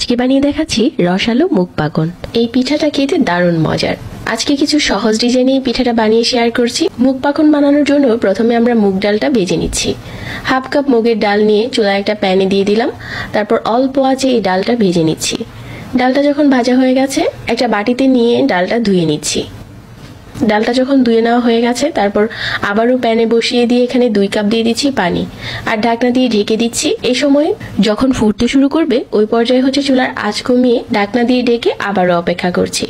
আজকে বানিয়ে দেখাচ্ছি রসালো মুগ পাকন। এই পিঠাটা খেতে দারুণ মজার। আজকে কিছু সহজ ডিজাইনে এই পিঠাটা বানিয়ে শেয়ার করছি। মুগ পাকন বানানোর জন্য প্রথমে আমরা মুগ ডালটা ভেজে নিচ্ছি। হাফ কাপ মুগের ডাল নিয়ে চুলায় একটা প্যানে দিয়ে দিলাম। তারপর অল্প আঁচে এই ডালটা ভেজে নিচ্ছি। ডালটা যখন ভাজা হয়ে গেছে একটা বাটিতে নিয়ে ডালটা ধুয়ে নিচ্ছি। ডালটা যখন ধুয়ে নেওয়া হয়ে গেছে তারপর আবারও প্যানে বসিয়ে দিয়ে এখানে 2 কাপ দিয়ে দিচ্ছি পানি আর ঢাকনা দিয়ে ঢেকে দিচ্ছি। এই সময় যখন ফুটতে শুরু করবে ওই পর্যায়ে হচ্ছে চুলার আঁচ কমিয়ে ঢাকনা দিয়ে ঢেকে আবারও অপেক্ষা করছি।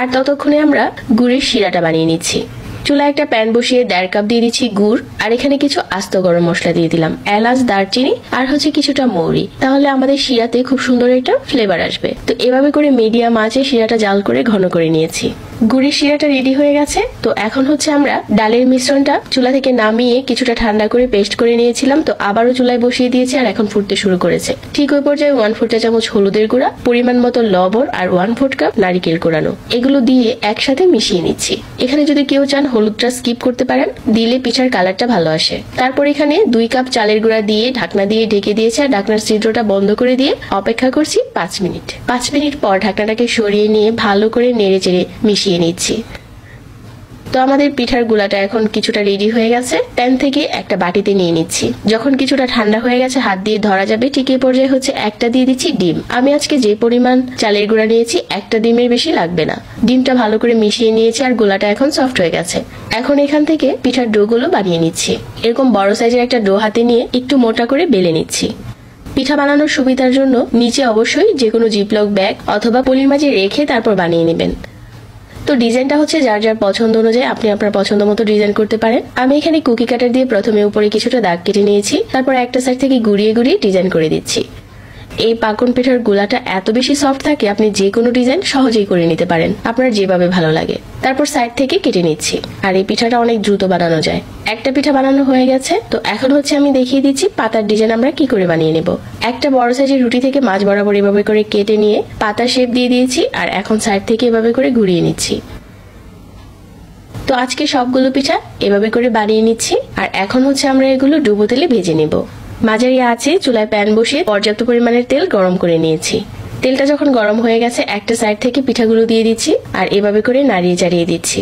আর ততক্ষণে আমরা গুড়ের শিরাটা বানিয়ে নিচ্ছি। চুলায় একটা প্যান বসিয়ে 1.5 কাপ দিয়ে দিচ্ছি গুড় আর এখানে কিছু আস্ত গরম মশলা দিয়ে দিলাম, এলাচ, দারচিনি আর হচ্ছে কিছুটা মৌরি। তাহলে আমাদের শিরাতে খুব সুন্দর একটা ফ্লেভার আসবে। তো এভাবে করে মিডিয়াম আঁচে শিরাটা জাল করে ঘন করে নিয়েছি। গুড়ের শিরাটা রেডি হয়ে গেছে। তো এখন হচ্ছে আমরা ডালের মিশ্রণটা চুলা থেকে নামিয়ে কিছুটা ঠান্ডা করে পেস্ট করে নিয়েছিলাম। তো আবারও চুলায় বসিয়ে দিয়েছি আর এখন ফুটতে শুরু করেছে। ঠিক ওই পর্যায়ে 1/4 চা চামচ হলুদের গুঁড়া, পরিমাণ মতো লবণ আর 1/4 কাপ নারিকেল কোরানো এগুলো দিয়ে একসাথে মিশিয়ে নিচ্ছি। এখানে যদি কেউ চান হলুদটা স্কিপ করতে পারেন, দিলে পিঠার কালারটা ভালো আসে। তারপর এখানে 2 কাপ চালের গুঁড়া দিয়ে ঢাকনা দিয়ে ঢেকে দিয়েছি আর ঢাকনার ছিদ্রটা বন্ধ করে দিয়ে অপেক্ষা করছি 5 মিনিট। 5 মিনিট পর ঢাকনাটাকে সরিয়ে নিয়ে ভালো করে নেড়ে চেড়ে মিশিয়ে নিচ্ছি। তো আমাদের পিঠার গুলাটা এখন কিছুটা রেডি হয়ে গেছে। প্যান থেকে একটা বাটিতে নিয়ে নিচ্ছি। যখন কিছুটা ঠান্ডা হয়ে গেছে হাত দিয়ে ধরা যাবে, ঠিক এই পর্যায়ে হচ্ছে একটা দিয়ে দিচ্ছি ডিম। আমি আজকে যে পরিমাণ চালের গুঁড়া নিয়েছি একটা ডিমের বেশি লাগবে না। ডিমটা ভালো করে মিশিয়ে নিয়েছি আর গোলাটা এখন সফট হয়ে গেছে। এখন এখান থেকে পিঠার ডো গুলো বানিয়ে নিচ্ছি। এরকম বড় সাইজের একটা ডো হাতে নিয়ে একটু মোটা করে বেলে নিচ্ছি। পিঠা বানানোর সুবিধার জন্য নিচে অবশ্যই যে কোনো জিপলক ব্যাগ অথবা পলির মাঝে রেখে তারপর বানিয়ে নেবেন। তো ডিজাইনটা হচ্ছে যার যার পছন্দ অনুযায়ী আপনি আপনার পছন্দ মতো ডিজাইন করতে পারেন। আমি এখানে কুকি কাটার দিয়ে প্রথমে উপরে কিছুটা দাগ কেটে নিয়েছি, তারপর একটা সাইড থেকে ঘুরিয়ে ঘুরিয়ে ডিজাইন করে দিচ্ছি। এই পাকন পিঠার গোলাটা এত বেশি সফট থাকে আপনি যে কোনো ডিজাইন সহজেই করে নিতে পারেন, আপনার যেভাবে ভালো লাগে। তারপর সাইড থেকে কেটে নিচ্ছি। আর এই পিঠাটা অনেক দ্রুত বানানো যায়। একটা পিঠা বানানো হয়ে গেছে। তো এখন হচ্ছে আমি দেখিয়ে দিচ্ছি পাতার ডিজাইন আমরা কি করে বানিয়ে নেব। একটা বড় সাইজের রুটি থেকে মাঝ বরাবর এভাবে করে কেটে নিয়ে পাতার শেপ দিয়ে দিয়েছি আর এখন সাইড থেকে এভাবে করে ঘুরিয়ে নিচ্ছি। তো আজকে সবগুলো পিঠা এভাবে করে বানিয়ে নিচ্ছি আর এখন হচ্ছে আমরা এগুলো ডুবো তেলে ভেজে নেব। মাঝারি আঁচে চুলায় প্যান বসিয়ে পর্যাপ্ত পরিমাণের তেল গরম করে নিয়েছি। তেলটা যখন গরম হয়ে গেছে একটা সাইড থেকে পিঠাগুলো দিয়ে দিচ্ছি আর এভাবে করে নাড়িয়ে চাড়িয়ে দিচ্ছি।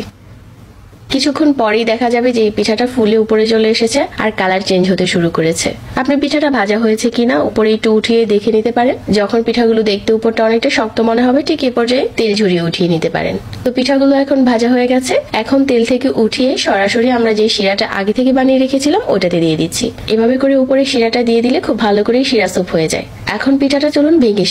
কিছুক্ষণ পরেই দেখা যাবে যে এই পিঠাটা ফুলে উপরে চলে এসেছে আর কালার চেঞ্জ হতে শুরু করেছে। আপনি পিঠাটা ভাজা হয়েছে কিনা উপরে একটু উঠিয়ে দেখে নিতে পারেন। যখন পিঠাগুলো দেখতে উপরটা অনেকটা শক্ত মনে হবে ঠিক এই পর্যায়ে তেল ঝরিয়ে উঠিয়ে নিতে পারেন। তো পিঠাগুলো এখন ভাজা হয়ে গেছে। এখন তেল থেকে উঠিয়ে সরাসরি আমরা যে শিরাটা আগে থেকে বানিয়ে রেখেছিলাম ওটাতে দিয়ে দিচ্ছি। এভাবে করে উপরে শিরাটা দিয়ে দিলে খুব ভালো করে শিরা স্যুপ হয়ে যায়। এখন পিঠাটা চলুন ভেঙে